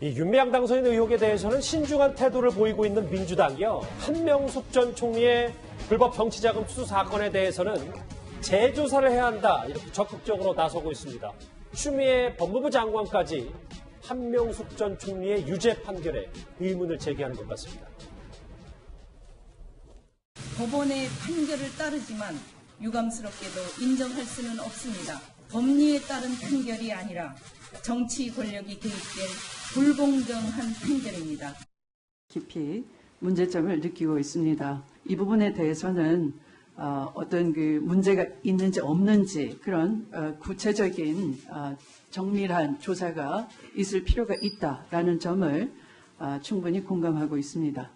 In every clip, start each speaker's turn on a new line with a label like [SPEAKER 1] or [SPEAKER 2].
[SPEAKER 1] 이 윤미향 당선인 의혹에 대해서는 신중한 태도를 보이고 있는 민주당이요. 한명숙 전 총리의 불법 정치자금 수수 사건에 대해서는 재조사를 해야 한다, 이렇게 적극적으로 나서고 있습니다. 추미애 법무부 장관까지 한명숙 전 총리의 유죄 판결에 의문을 제기하는 것 같습니다.
[SPEAKER 2] 법원의 판결을 따르지만 유감스럽게도 인정할 수는 없습니다. 법리에 따른 판결이 아니라 정치 권력이 개입된 불공정한 판결입니다.
[SPEAKER 3] 깊이 문제점을 느끼고 있습니다. 이 부분에 대해서는 어떤 그 문제가 있는지 없는지 그런 구체적인 정밀한 조사가 있을 필요가 있다라는 점을 충분히 공감하고 있습니다.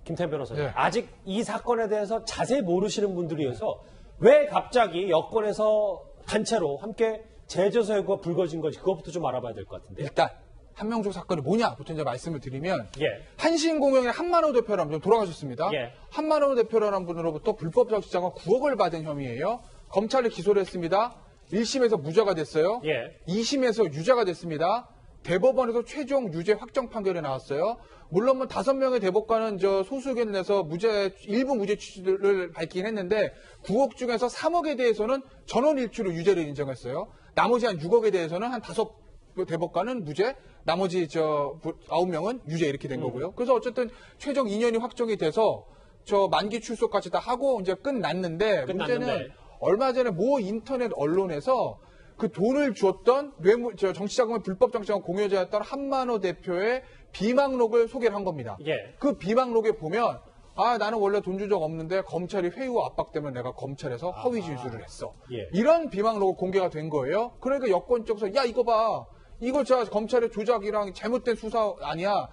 [SPEAKER 1] 김태현 변호사님,
[SPEAKER 4] 네.
[SPEAKER 1] 아직 이 사건에 대해서 자세히 모르시는 분들이어서 왜 갑자기 여권에서 단체로 함께 재조사 요구가 불거진 건지 그것부터 좀 알아봐야 될 것 같은데요.
[SPEAKER 4] 일단 한명숙 사건이 뭐냐부터 이제 말씀을 드리면
[SPEAKER 1] 예.
[SPEAKER 4] 한신공영의 한만호 대표라는 분 돌아가셨습니다.
[SPEAKER 1] 예.
[SPEAKER 4] 한만호 대표라는 분으로부터 불법 정치자금 9억을 받은 혐의예요. 검찰이 기소를 했습니다. 1심에서 무죄가 됐어요.
[SPEAKER 1] 예.
[SPEAKER 4] 2심에서 유죄가 됐습니다. 대법원에서 최종 유죄 확정 판결이 나왔어요. 물론 뭐 5명의 대법관은 소수 의견을 내서 일부 무죄 취지를 밝히긴 했는데 9억 중에서 3억에 대해서는 전원 일치로 유죄를 인정했어요. 나머지 한 6억에 대해서는 한 5 대법관은 무죄, 나머지 9명은 유죄 이렇게 된 거고요. 그래서 어쨌든 최종 2년이 확정이 돼서 만기 출소까지 다 하고 이제 끝났는데 문제는 얼마 전에 모 인터넷 언론에서 그 돈을 줬던 정치자금의 불법 정치자금 공여자였던 한만호 대표의 비망록을 소개를 한 겁니다.
[SPEAKER 1] 예.
[SPEAKER 4] 그 비망록에 보면 나는 원래 돈 준 적 없는데 검찰이 회유 압박 때문에 내가 검찰에서 허위 진술을 했어.
[SPEAKER 1] 예.
[SPEAKER 4] 이런 비망록이 공개가 된 거예요. 그러니까 여권 쪽에서 야 이거 봐. 이거 검찰의 조작이랑 잘못된 수사 아니야.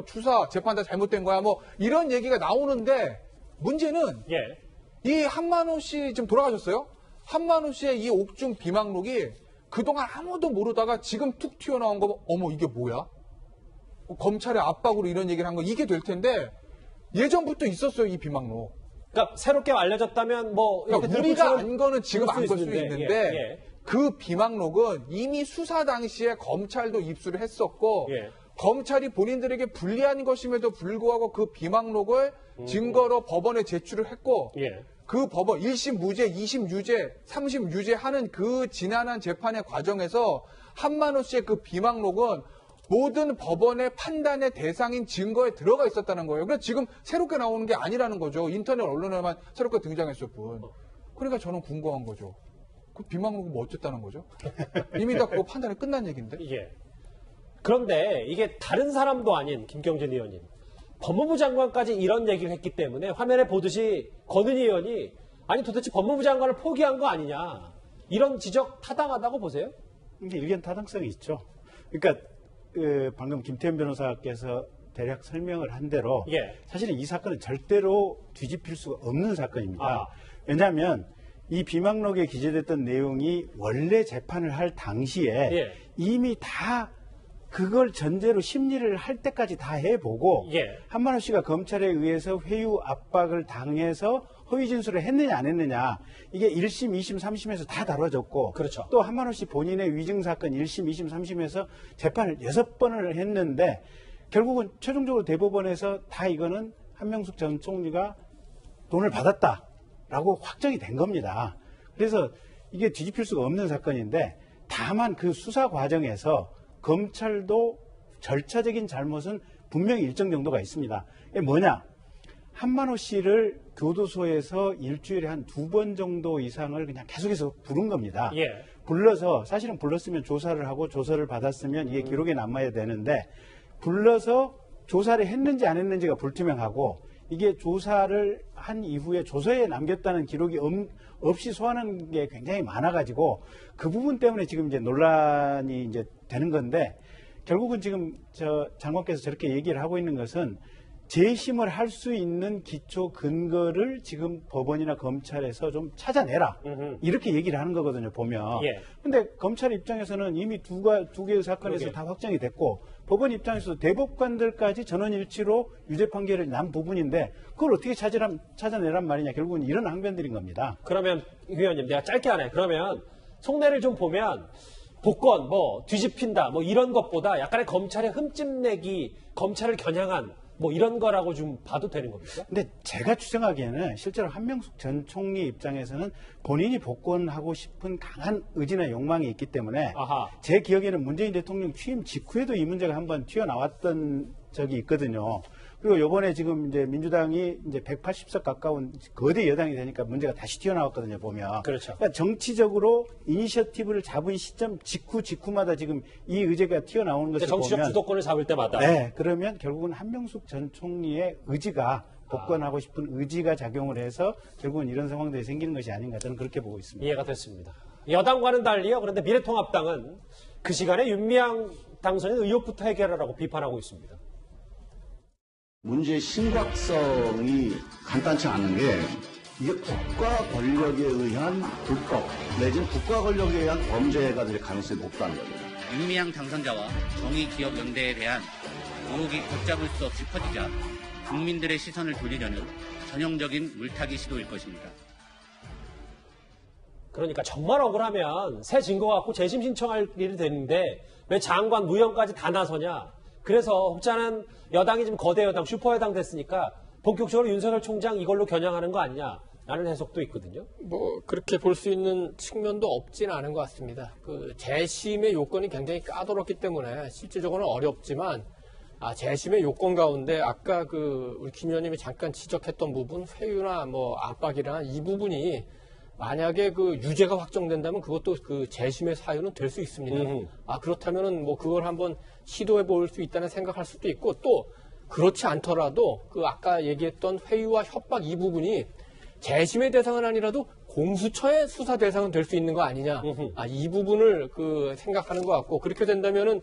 [SPEAKER 4] 수사 재판 다 잘못된 거야. 뭐 이런 얘기가 나오는데 문제는
[SPEAKER 1] 예.
[SPEAKER 4] 이 한만호 씨 지금 돌아가셨어요? 한만호 씨의 이 옥중 비망록이 그동안 아무도 모르다가 지금 툭 튀어나온 거면 어머 이게 뭐야? 검찰의 압박으로 이런 얘기를 한 거 이게 될 텐데 예전부터 있었어요 이 비망록.
[SPEAKER 1] 그러니까 새롭게 알려졌다면 뭐
[SPEAKER 4] 그러니까 우리가 안 거는 지금 안 걸 수 있는데
[SPEAKER 1] 예.
[SPEAKER 4] 그 비망록은 이미 수사 당시에 검찰도 입수를 했었고
[SPEAKER 1] 예.
[SPEAKER 4] 검찰이 본인들에게 불리한 것임에도 불구하고 그 비망록을 증거로 법원에 제출을 했고
[SPEAKER 1] 예.
[SPEAKER 4] 그 법원 1심 무죄, 2심 유죄, 3심 유죄 하는 그 지난한 재판의 과정에서 한만호 씨의 그 비망록은 모든 법원의 판단의 대상인 증거에 들어가 있었다는 거예요. 그래서 지금 새롭게 나오는 게 아니라는 거죠. 인터넷 언론에만 새롭게 등장했을 뿐. 그러니까 저는 궁금한 거죠. 그 비망록은 뭐 어쨌다는 거죠? 이미 다 그거 판단이 끝난 얘기인데?
[SPEAKER 1] 예. 그런데 이게 다른 사람도 아닌 김경진 의원님, 법무부 장관까지 이런 얘기를 했기 때문에 화면에 보듯이 권은희 의원이 아니 도대체 법무부 장관을 포기한 거 아니냐, 이런 지적 타당하다고 보세요?
[SPEAKER 5] 이게 일견 타당성이 있죠. 그러니까 방금 김태현 변호사께서 대략 설명을 한 대로
[SPEAKER 1] 예.
[SPEAKER 5] 사실은 이 사건은 절대로 뒤집힐 수가 없는 사건입니다. 왜냐하면 이 비망록에 기재됐던 내용이 원래 재판을 할 당시에
[SPEAKER 1] 예.
[SPEAKER 5] 이미 다 그걸 전제로 심리를 할 때까지 다 해보고
[SPEAKER 1] 예.
[SPEAKER 5] 한만호 씨가 검찰에 의해서 회유 압박을 당해서 허위 진술을 했느냐 안 했느냐, 이게 1심, 2심, 3심에서 다 다뤄졌고,
[SPEAKER 1] 그렇죠.
[SPEAKER 5] 또 한만호 씨 본인의 위증 사건 1심, 2심, 3심에서 재판을 6번을 했는데 결국은 최종적으로 대법원에서 다 이거는 한명숙 전 총리가 돈을 받았다라고 확정이 된 겁니다. 그래서 이게 뒤집힐 수가 없는 사건인데, 다만 그 수사 과정에서 검찰도 절차적인 잘못은 분명히 일정 정도가 있습니다. 이게 뭐냐? 한만호 씨를 교도소에서 일주일에 한 2번 정도 이상을 그냥 계속해서 부른 겁니다.
[SPEAKER 1] 예.
[SPEAKER 5] 불러서, 사실은 불렀으면 조사를 하고 조서를 받았으면 이게 기록에 남아야 되는데, 불러서 조사를 했는지 안 했는지가 불투명하고, 이게 조사를 한 이후에 조서에 남겼다는 기록이 없이 소환하는 게 굉장히 많아가지고 그 부분 때문에 지금 이제 논란이 이제 되는 건데, 결국은 지금 장관께서 저렇게 얘기를 하고 있는 것은 재심을 할 수 있는 기초 근거를 지금 법원이나 검찰에서 좀 찾아내라, 이렇게 얘기를 하는 거거든요, 보면.
[SPEAKER 1] 예.
[SPEAKER 5] 근데 검찰 입장에서는 이미 두 개의 사건에서 다 확정이 됐고, 법원 입장에서도 대법관들까지 전원일치로 유죄 판결이 난 부분인데 그걸 어떻게 찾아내란 말이냐, 결국은 이런 항변들인 겁니다.
[SPEAKER 1] 그러면 의원님, 내가 짧게 하네. 그러면 속내를 좀 보면 복권, 뭐 뒤집힌다, 뭐 이런 것보다 약간의 검찰의 흠집내기, 검찰을 겨냥한 뭐 이런 거라고 좀 봐도 되는 겁니까?
[SPEAKER 5] 근데 제가 추정하기에는 실제로 한명숙 전 총리 입장에서는 본인이 복권하고 싶은 강한 의지나 욕망이 있기 때문에
[SPEAKER 1] 아하.
[SPEAKER 5] 제 기억에는 문재인 대통령 취임 직후에도 이 문제가 한번 튀어나왔던 적이 있거든요. 그리고 요번에 지금 이제 민주당이 이제 180석 가까운 거대 여당이 되니까 문제가 다시 튀어나왔거든요, 보면.
[SPEAKER 1] 그렇죠.
[SPEAKER 5] 그러니까 정치적으로 이니셔티브를 잡은 시점 직후마다 지금 이 의제가 튀어나오는 것을
[SPEAKER 1] 정치적
[SPEAKER 5] 보면
[SPEAKER 1] 주도권을 잡을 때마다.
[SPEAKER 5] 네, 그러면 결국은 한명숙 전 총리의 의지가 복권하고 싶은 의지가 작용을 해서 결국은 이런 상황들이 생기는 것이 아닌가 저는 그렇게 보고 있습니다.
[SPEAKER 1] 이해가 됐습니다. 여당과는 달리요. 그런데 미래통합당은 그 시간에 윤미향 당선인 의혹부터 해결하라고 비판하고 있습니다.
[SPEAKER 6] 문제의 심각성이 간단치 않은 게 이게 국가 권력에 의한 불법 내지는 국가 권력에 의한 범죄가 될 가능성이 높다는 겁니다.
[SPEAKER 7] 윤미향 당선자와 정의기억연대에 대한 의혹이 걷잡을 수 없이 커지자 국민들의 시선을 돌리려는 전형적인 물타기 시도일 것입니다.
[SPEAKER 1] 그러니까 정말 억울하면 새 증거 갖고 재심 신청할 일이 되는데 왜 장관 무형까지 다 나서냐. 그래서 혹자는 여당이 지금 거대 여당, 슈퍼 여당 됐으니까 본격적으로 윤석열 총장 이걸로 겨냥하는 거 아니냐라는 해석도 있거든요.
[SPEAKER 8] 뭐 그렇게 볼 수 있는 측면도 없지는 않은 것 같습니다. 그 재심의 요건이 굉장히 까다롭기 때문에 실질적으로는 어렵지만 재심의 요건 가운데 아까 그 우리 김 의원님이 잠깐 지적했던 부분 회유나 뭐 압박이나 이 부분이 만약에 그 유죄가 확정된다면 그것도 그 재심의 사유는 될 수 있습니다. 그렇다면은 뭐 그걸 한번 시도해 볼 수 있다는 생각할 수도 있고 또 그렇지 않더라도 그 아까 얘기했던 회유와 협박 이 부분이 재심의 대상은 아니라도 공수처의 수사 대상은 될 수 있는 거 아니냐. 이 부분을 그 생각하는 것 같고 그렇게 된다면은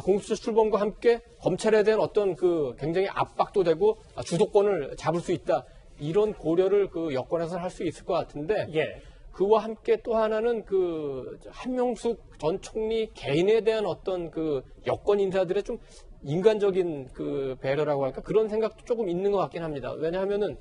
[SPEAKER 8] 공수처 출범과 함께 검찰에 대한 어떤 그 굉장히 압박도 되고 주도권을 잡을 수 있다. 이런 고려를 그 여권에서 할 수 있을 것 같은데
[SPEAKER 1] 예.
[SPEAKER 8] 그와 함께 또 하나는 그 한명숙 전 총리 개인에 대한 어떤 그 여권 인사들의 좀 인간적인 그 배려라고 할까 그런 생각도 조금 있는 것 같긴 합니다. 왜냐하면은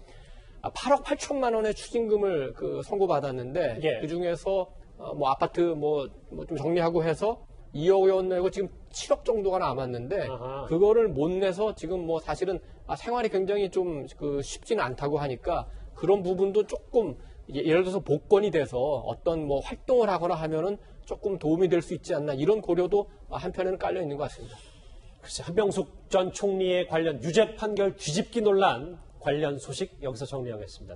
[SPEAKER 8] 8억 8천만 원의 추징금을 그 선고받았는데
[SPEAKER 1] 예.
[SPEAKER 8] 그 중에서 뭐 아파트 뭐 좀 정리하고 해서 2억 원 내고 지금 7억 정도가 남았는데
[SPEAKER 1] 아하.
[SPEAKER 8] 그거를 못 내서 지금 뭐 사실은 생활이 굉장히 좀 그 쉽지는 않다고 하니까 그런 부분도 조금 예를 들어서 복권이 돼서 어떤 뭐 활동을 하거나 하면은 조금 도움이 될 수 있지 않나 이런 고려도 한편에는 깔려 있는 것 같습니다.
[SPEAKER 1] 글쎄, 한명숙 전 총리에 관련 유죄 판결 뒤집기 논란 관련 소식 여기서 정리하겠습니다.